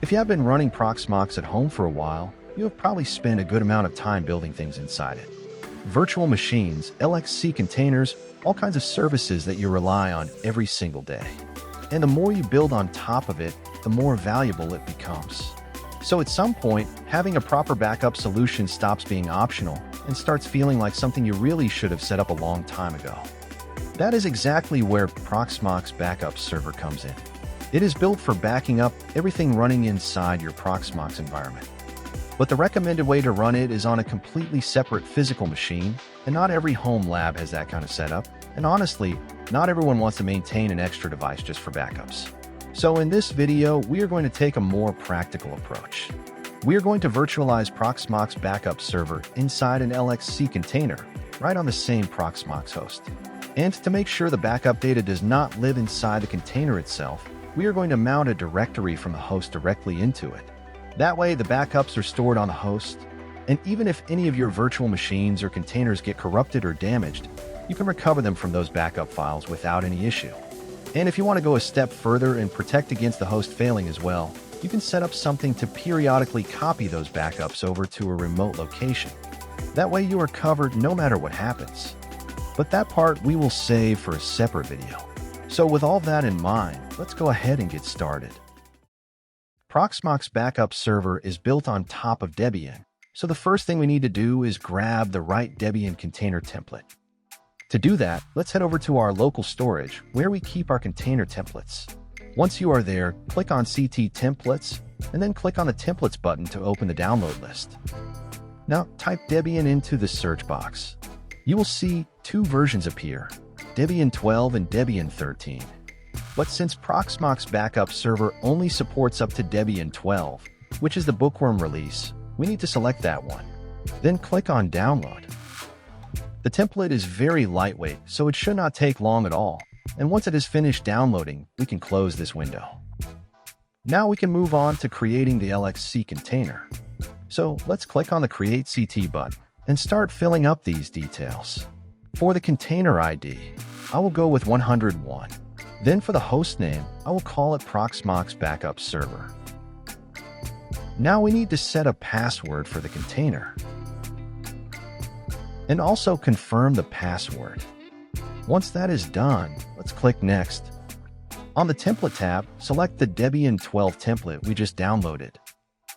If you have been running Proxmox at home for a while, you have probably spent a good amount of time building things inside it. Virtual machines, LXC containers, all kinds of services that you rely on every single day. And the more you build on top of it, the more valuable it becomes. So at some point, having a proper backup solution stops being optional and starts feeling like something you really should have set up a long time ago. That is exactly where Proxmox Backup Server comes in. It is built for backing up everything running inside your Proxmox environment. But the recommended way to run it is on a completely separate physical machine, and not every home lab has that kind of setup. And honestly, not everyone wants to maintain an extra device just for backups. So in this video, we are going to take a more practical approach. We are going to virtualize Proxmox Backup Server inside an LXC container, right on the same Proxmox host. And to make sure the backup data does not live inside the container itself, we are going to mount a directory from the host directly into it. That way, the backups are stored on the host, and even if any of your virtual machines or containers get corrupted or damaged, you can recover them from those backup files without any issue. And if you want to go a step further and protect against the host failing as well, you can set up something to periodically copy those backups over to a remote location. That way you are covered no matter what happens. But that part we will save for a separate video. So with all that in mind, let's go ahead and get started. Proxmox Backup Server is built on top of Debian, so the first thing we need to do is grab the right Debian container template. To do that, let's head over to our local storage, where we keep our container templates. Once you are there, click on CT Templates, and then click on the Templates button to open the download list. Now, type Debian into the search box. You will see two versions appear, Debian 12 and Debian 13. But since Proxmox Backup Server only supports up to Debian 12, which is the bookworm release, we need to select that one. Then click on Download. The template is very lightweight, so it should not take long at all, and once it is finished downloading, we can close this window. Now we can move on to creating the LXC container. So let's click on the Create CT button and start filling up these details. For the container ID, I will go with 101. Then for the host name, I will call it Proxmox Backup Server. Now we need to set a password for the container. And also confirm the password. Once that is done, let's click Next. On the Template tab, select the Debian 12 template we just downloaded.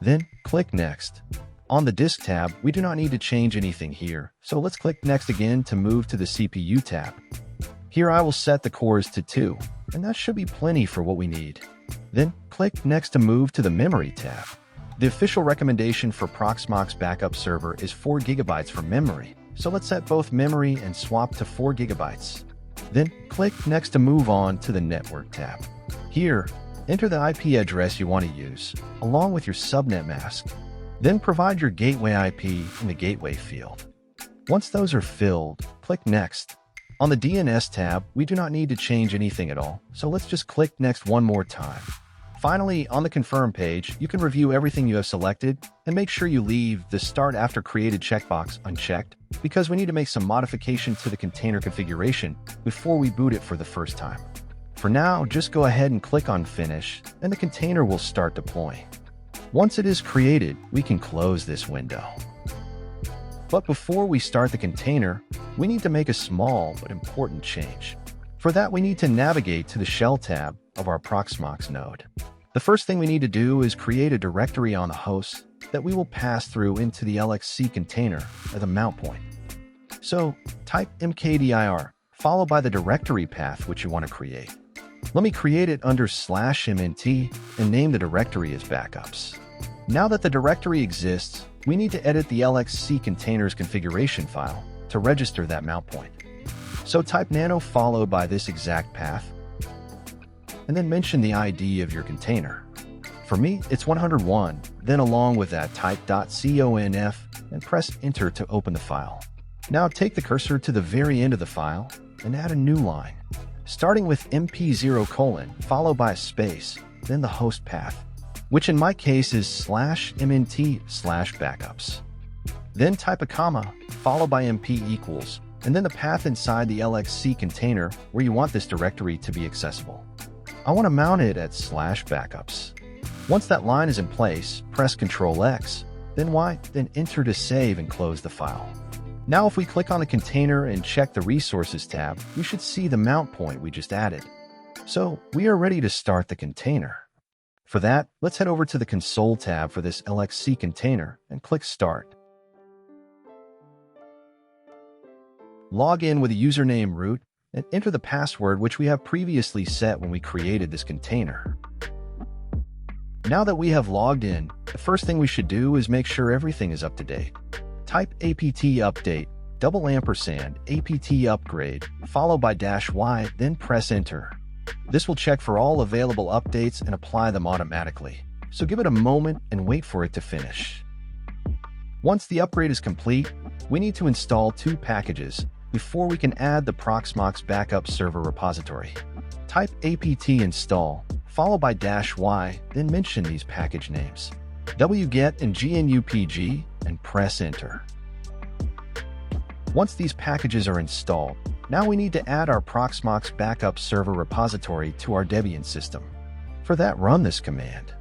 Then click Next. On the Disk tab, we do not need to change anything here, so let's click Next again to move to the CPU tab. Here I will set the cores to 2, and that should be plenty for what we need. Then click Next to move to the Memory tab. The official recommendation for Proxmox Backup Server is 4 GB for memory, so let's set both memory and swap to 4 GB. Then click Next to move on to the Network tab. Here, enter the IP address you want to use, along with your subnet mask. Then provide your gateway IP in the Gateway field. Once those are filled, click Next. On the DNS tab, we do not need to change anything at all, so let's just click Next one more time. Finally, on the Confirm page, you can review everything you have selected and make sure you leave the Start After Created checkbox unchecked, because we need to make some modification to the container configuration before we boot it for the first time. For now, just go ahead and click on Finish, and the container will start deploying. Once it is created, we can close this window. But before we start the container, we need to make a small but important change. For that, we need to navigate to the Shell tab of our Proxmox node. The first thing we need to do is create a directory on the host that we will pass through into the LXC container as a mount point. So type mkdir, followed by the directory path which you want to create. Let me create it under /mnt and name the directory as backups. Now that the directory exists, we need to edit the LXC container's configuration file to register that mount point. So type nano followed by this exact path, and then mention the ID of your container. For me, it's 101, then along with that type .conf and press Enter to open the file. Now take the cursor to the very end of the file and add a new line, starting with mp0: followed by a space, then the host path, which in my case is /mnt/backups. Then type a comma, followed by mp equals, and then the path inside the LXC container where you want this directory to be accessible. I want to mount it at /backups. Once that line is in place, press Ctrl X, then Y, then Enter to save and close the file. Now if we click on the container and check the Resources tab, we should see the mount point we just added. So we are ready to start the container. For that, let's head over to the Console tab for this LXC container and click Start. Log in with a username root and enter the password which we have previously set when we created this container. Now that we have logged in, the first thing we should do is make sure everything is up to date. Type apt update, &apt upgrade, followed by -y, then press enter. This will check for all available updates and apply them automatically, so give it a moment and wait for it to finish. Once the upgrade is complete, we need to install 2 packages before we can add the Proxmox Backup Server repository. Type apt install, followed by -y, then mention these package names, wget and gnupg, and press enter. Once these packages are installed, now we need to add our Proxmox Backup Server repository to our Debian system. For that, run this command.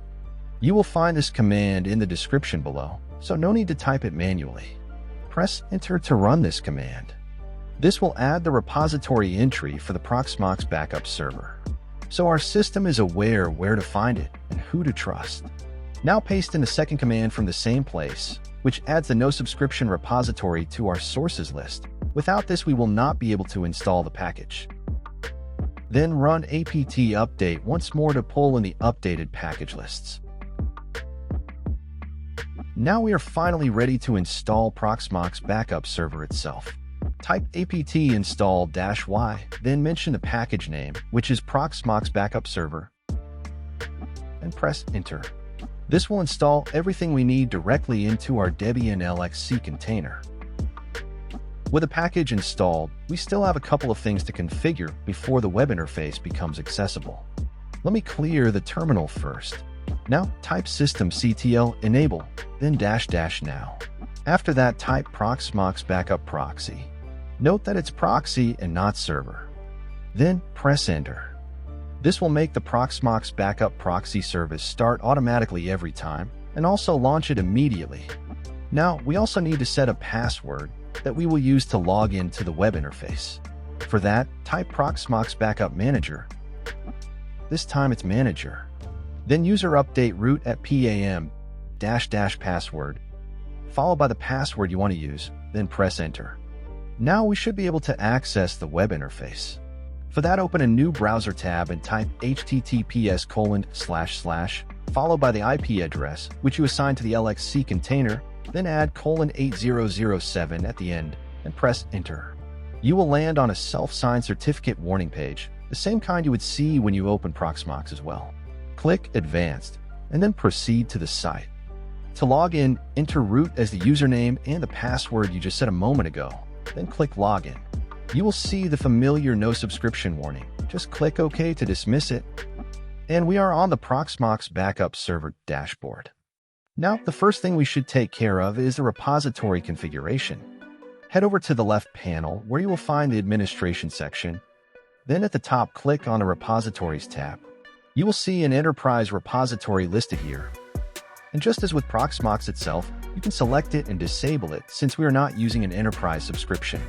You will find this command in the description below, so no need to type it manually. Press enter to run this command. This will add the repository entry for the Proxmox Backup Server, so our system is aware where to find it and who to trust. Now paste in the second command from the same place, which adds the no subscription repository to our sources list. Without this, we will not be able to install the package. Then run apt update once more to pull in the updated package lists. Now we are finally ready to install Proxmox Backup Server itself. Type apt install -y, then mention the package name, which is Proxmox Backup Server, and press enter. This will install everything we need directly into our Debian LXC container. With the package installed, we still have a couple of things to configure before the web interface becomes accessible. Let me clear the terminal first. Now type systemctl enable, then -- now. After that, type Proxmox Backup Proxy. Note that it's proxy and not server. Then press enter. This will make the Proxmox Backup Proxy service start automatically every time and also launch it immediately. Now, we also need to set a password that we will use to log into the web interface. For that, type Proxmox Backup Manager. This time it's Manager. Then user update root at PAM -- password, followed by the password you want to use, then press enter. Now we should be able to access the web interface. For that, open a new browser tab and type https:// followed by the IP address, which you assign to the LXC container, then add :8007 at the end, and press enter. You will land on a self-signed certificate warning page, the same kind you would see when you open Proxmox as well. Click Advanced, and then proceed to the site. To log in, enter root as the username and the password you just set a moment ago, then click Login. You will see the familiar no subscription warning. Just click OK to dismiss it, and we are on the Proxmox Backup Server dashboard. Now, the first thing we should take care of is the repository configuration. Head over to the left panel where you will find the Administration section. Then at the top, click on the Repositories tab. You will see an enterprise repository listed here. And just as with Proxmox itself, you can select it and disable it since we are not using an enterprise subscription.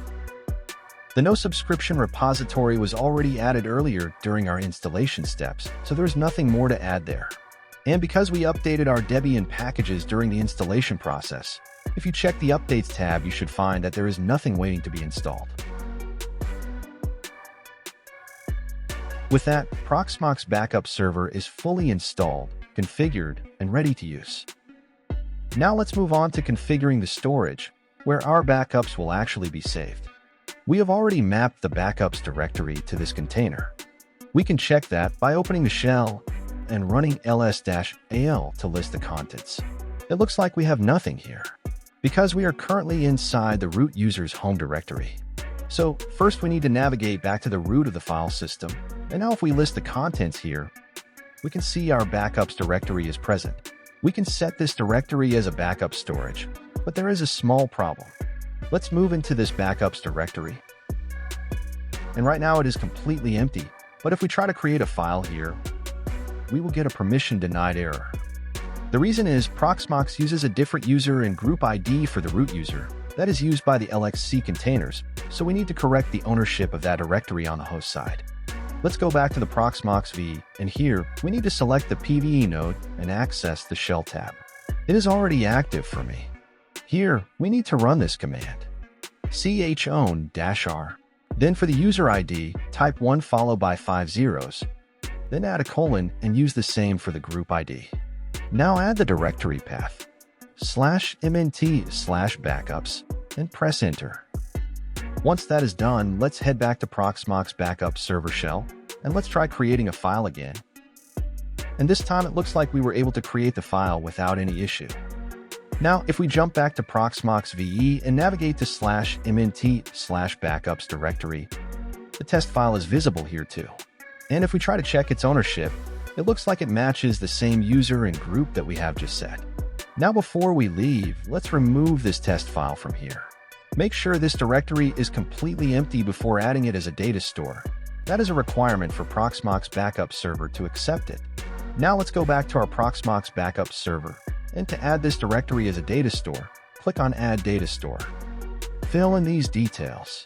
The no subscription repository was already added earlier during our installation steps, so there's nothing more to add there. And because we updated our Debian packages during the installation process, if you check the Updates tab, you should find that there is nothing waiting to be installed. With that, Proxmox Backup Server is fully installed, configured, and ready to use. Now let's move on to configuring the storage, where our backups will actually be saved. We have already mapped the backups directory to this container. We can check that by opening the shell and running ls-al to list the contents. It looks like we have nothing here, because we are currently inside the root user's home directory. So first we need to navigate back to the root of the file system, and now if we list the contents here, we can see our backups directory is present. We can set this directory as a backup storage, but there is a small problem. Let's move into this backups directory. And right now it is completely empty, but if we try to create a file here, we will get a permission denied error. The reason is Proxmox uses a different user and group ID for the root user that is used by the LXC containers, so we need to correct the ownership of that directory on the host side. Let's go back to the Proxmox VE, and here we need to select the PVE node and access the shell tab. It is already active for me. Here, we need to run this command. chown-r. Then for the user ID, type 1 followed by 5 zeros. Then add a colon and use the same for the group ID. Now add the directory path, /mnt/backups, and press enter. Once that is done, let's head back to Proxmox Backup Server shell, and let's try creating a file again. And this time it looks like we were able to create the file without any issue. Now, if we jump back to Proxmox VE and navigate to /mnt/backups directory, the test file is visible here too. And if we try to check its ownership, it looks like it matches the same user and group that we have just set. Now before we leave, let's remove this test file from here. Make sure this directory is completely empty before adding it as a data store. That is a requirement for Proxmox Backup Server to accept it. Now let's go back to our Proxmox Backup Server, and to add this directory as a data store, click on Add Data Store. Fill in these details.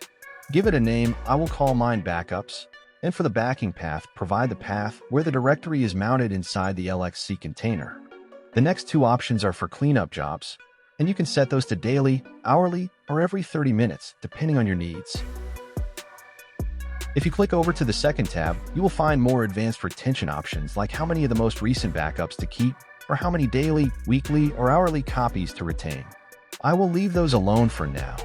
Give it a name, I will call mine Backups, and for the backing path, provide the path where the directory is mounted inside the LXC container. The next two options are for cleanup jobs, and you can set those to daily, hourly, or every 30 minutes, depending on your needs. If you click over to the second tab, you will find more advanced retention options like how many of the most recent backups to keep, or how many daily, weekly, or hourly copies to retain. I will leave those alone for now.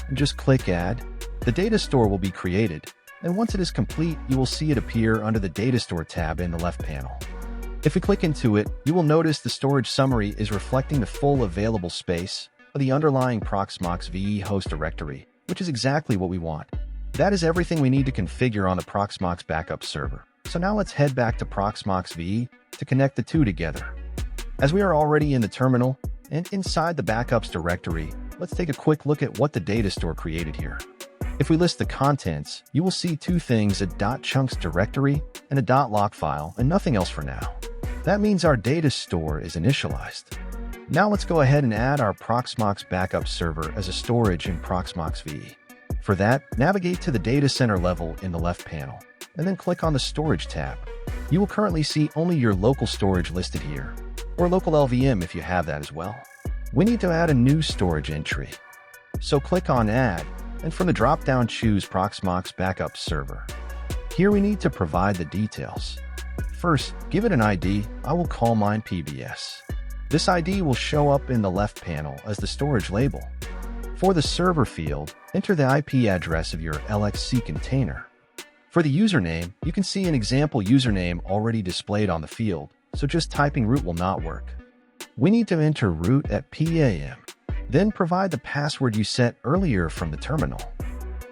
And just click Add. The data store will be created, and once it is complete, you will see it appear under the Data Store tab in the left panel. If we click into it, you will notice the storage summary is reflecting the full available space of the underlying Proxmox VE host directory, which is exactly what we want. That is everything we need to configure on the Proxmox Backup Server. So now let's head back to Proxmox VE to connect the two together. As we are already in the terminal and inside the backups directory, let's take a quick look at what the data store created here. If we list the contents, you will see two things, a .chunks directory and a .lock file, and nothing else for now. That means our data store is initialized. Now let's go ahead and add our Proxmox Backup Server as a storage in Proxmox VE. For that, navigate to the data center level in the left panel, and then click on the Storage tab. You will currently see only your local storage listed here, or local LVM if you have that as well. We need to add a new storage entry. So click on Add, and from the drop-down choose Proxmox Backup Server. Here we need to provide the details. First, give it an ID. I will call mine PBS. This ID will show up in the left panel as the storage label. For the server field, enter the IP address of your LXC container. For the username, you can see an example username already displayed on the field, so just typing root will not work. We need to enter root at PAM. Then provide the password you set earlier from the terminal.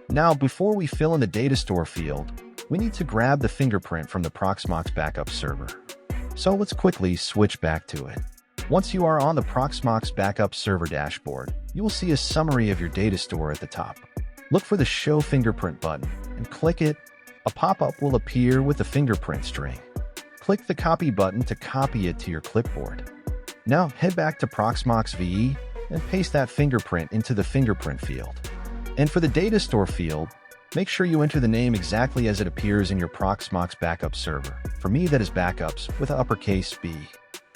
Now, before we fill in the data store field, we need to grab the fingerprint from the Proxmox Backup Server. So let's quickly switch back to it. Once you are on the Proxmox Backup Server dashboard, you will see a summary of your data store at the top. Look for the Show Fingerprint button and click it. A pop-up will appear with the fingerprint string. Click the Copy button to copy it to your clipboard. Now head back to Proxmox VE and paste that fingerprint into the fingerprint field. And for the data store field, make sure you enter the name exactly as it appears in your Proxmox Backup Server. For me, that is Backups with an uppercase B.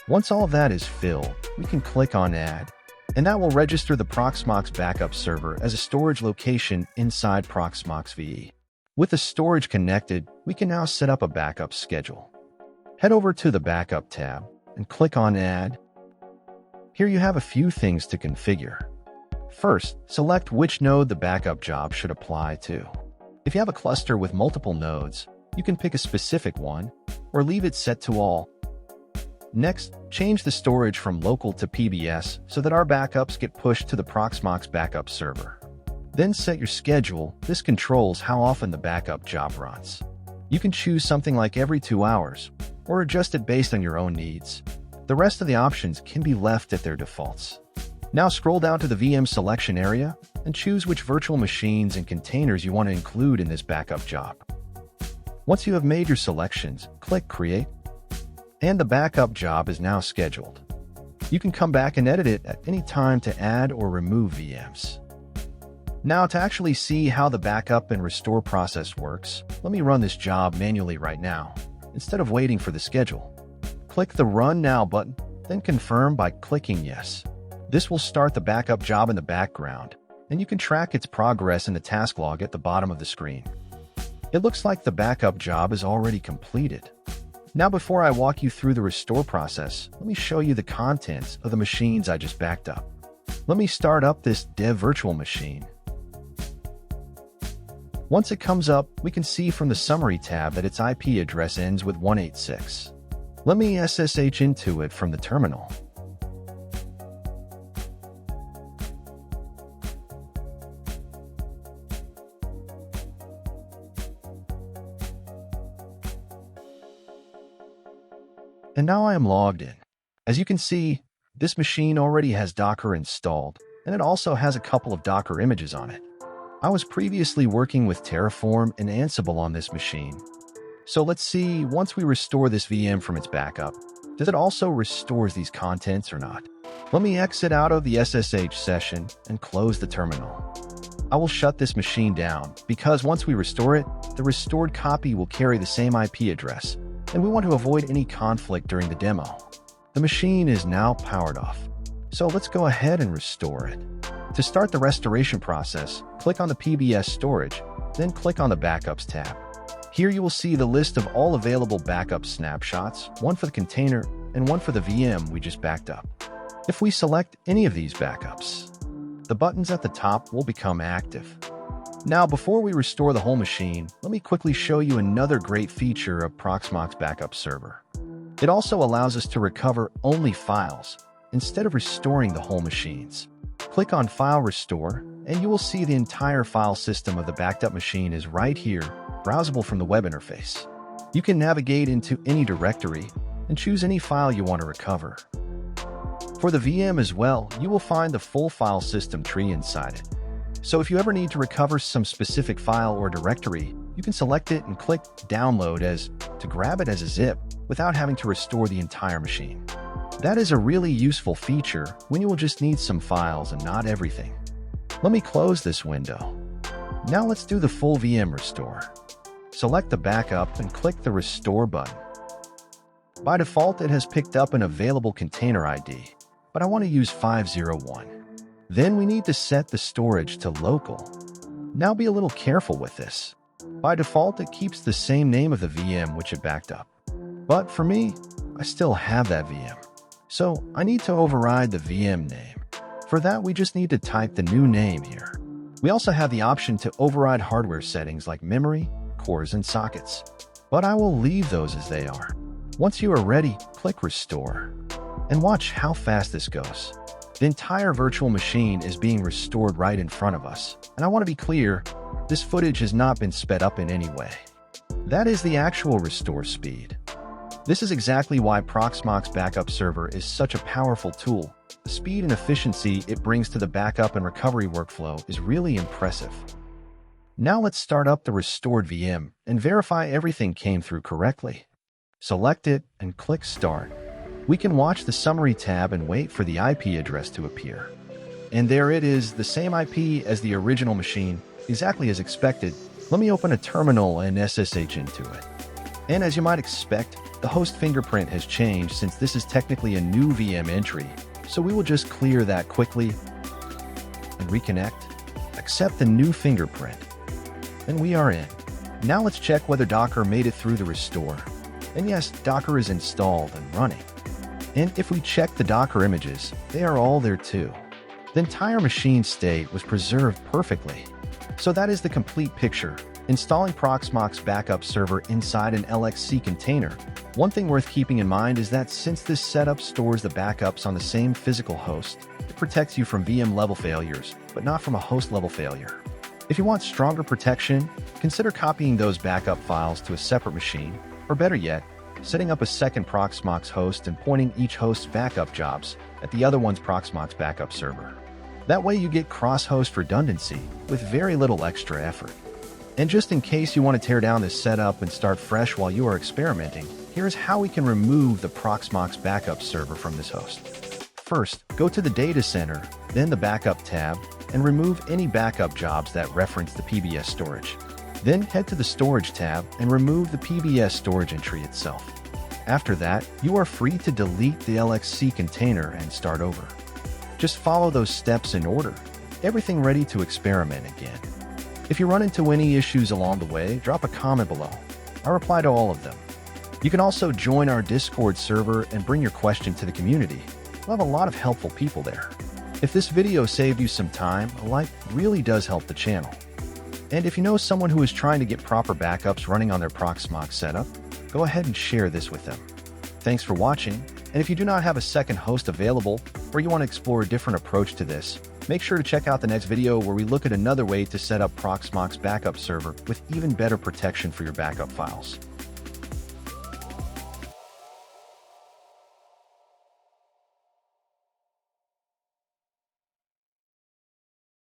Once all of that is filled, we can click on Add, and that will register the Proxmox Backup Server as a storage location inside Proxmox VE. With the storage connected, we can now set up a backup schedule. Head over to the Backup tab and click on Add. Here you have a few things to configure. First, select which node the backup job should apply to. If you have a cluster with multiple nodes, you can pick a specific one or leave it set to all. Next, change the storage from local to PBS so that our backups get pushed to the Proxmox Backup Server. Then set your schedule. This controls how often the backup job runs. You can choose something like every 2 hours, or adjust it based on your own needs. The rest of the options can be left at their defaults. Now scroll down to the VM selection area and choose which virtual machines and containers you want to include in this backup job. Once you have made your selections, click Create. And the backup job is now scheduled. You can come back and edit it at any time to add or remove VMs. Now, to actually see how the backup and restore process works, let me run this job manually right now, instead of waiting for the schedule. Click the Run Now button, then confirm by clicking Yes. This will start the backup job in the background, and you can track its progress in the task log at the bottom of the screen. It looks like the backup job is already completed. Now, before I walk you through the restore process, let me show you the contents of the machines I just backed up. Let me start up this dev virtual machine. Once it comes up, we can see from the Summary tab that its IP address ends with 186. Let me SSH into it from the terminal. And now I am logged in. As you can see, this machine already has Docker installed, and it also has a couple of Docker images on it. I was previously working with Terraform and Ansible on this machine. So let's see, once we restore this VM from its backup, does it also restores these contents or not? Let me exit out of the SSH session and close the terminal. I will shut this machine down because once we restore it, the restored copy will carry the same IP address, and we want to avoid any conflict during the demo. The machine is now powered off, so let's go ahead and restore it. To start the restoration process, click on the PBS storage, then click on the Backups tab. Here you will see the list of all available backup snapshots, one for the container and one for the VM we just backed up. If we select any of these backups, the buttons at the top will become active. Now, before we restore the whole machine, let me quickly show you another great feature of Proxmox Backup Server. It also allows us to recover only files, instead of restoring the whole machines. Click on File Restore, and you will see the entire file system of the backed up machine is right here, browsable from the web interface. You can navigate into any directory and choose any file you want to recover. For the VM as well, you will find the full file system tree inside it. So if you ever need to recover some specific file or directory, you can select it and click Download as to grab it as a zip without having to restore the entire machine. That is a really useful feature when you will just need some files and not everything. Let me close this window. Now let's do the full VM restore. Select the backup and click the Restore button. By default, it has picked up an available container ID, but I want to use 501. Then we need to set the storage to local. Now be a little careful with this. By default, it keeps the same name of the VM which it backed up. But for me, I still have that VM. So I need to override the VM name. For that, we just need to type the new name here. We also have the option to override hardware settings like memory, cores, and sockets. But I will leave those as they are. Once you are ready, click Restore. And watch how fast this goes. The entire virtual machine is being restored right in front of us. And I want to be clear, this footage has not been sped up in any way. That is the actual restore speed. This is exactly why Proxmox Backup Server is such a powerful tool. The speed and efficiency it brings to the backup and recovery workflow is really impressive. Now let's start up the restored VM and verify everything came through correctly. Select it and click Start. We can watch the Summary tab and wait for the IP address to appear. And there it is, the same IP as the original machine, exactly as expected. Let me open a terminal and SSH into it. And as you might expect, the host fingerprint has changed since this is technically a new VM entry, so we will just clear that quickly and reconnect. Accept the new fingerprint. And we are in. Now let's check whether Docker made it through the restore. And yes, Docker is installed and running. And if we check the Docker images, they are all there too. The entire machine state was preserved perfectly. So that is the complete picture. Installing Proxmox Backup Server inside an LXC container. One thing worth keeping in mind is that since this setup stores the backups on the same physical host, it protects you from VM level failures, but not from a host level failure. If you want stronger protection, consider copying those backup files to a separate machine, or better yet, setting up a second Proxmox host and pointing each host's backup jobs at the other one's Proxmox Backup Server. That way you get cross-host redundancy with very little extra effort. And just in case you want to tear down this setup and start fresh while you are experimenting, Here's how we can remove the Proxmox Backup Server from this host. First, go to the Data Center, then the Backup tab, and remove any backup jobs that reference the PBS storage. Then head to the Storage tab and remove the PBS storage entry itself. After that, you are free to delete the LXC container and start over. Just follow those steps in order. Everything ready to experiment again. If you run into any issues along the way, drop a comment below. I'll reply to all of them. You can also join our Discord server and bring your question to the community. We'll have a lot of helpful people there. If this video saved you some time, a like really does help the channel. And if you know someone who is trying to get proper backups running on their Proxmox setup, go ahead and share this with them. Thanks for watching, and if you do not have a second host available, or you want to explore a different approach to this, make sure to check out the next video where we look at another way to set up Proxmox Backup Server with even better protection for your backup files.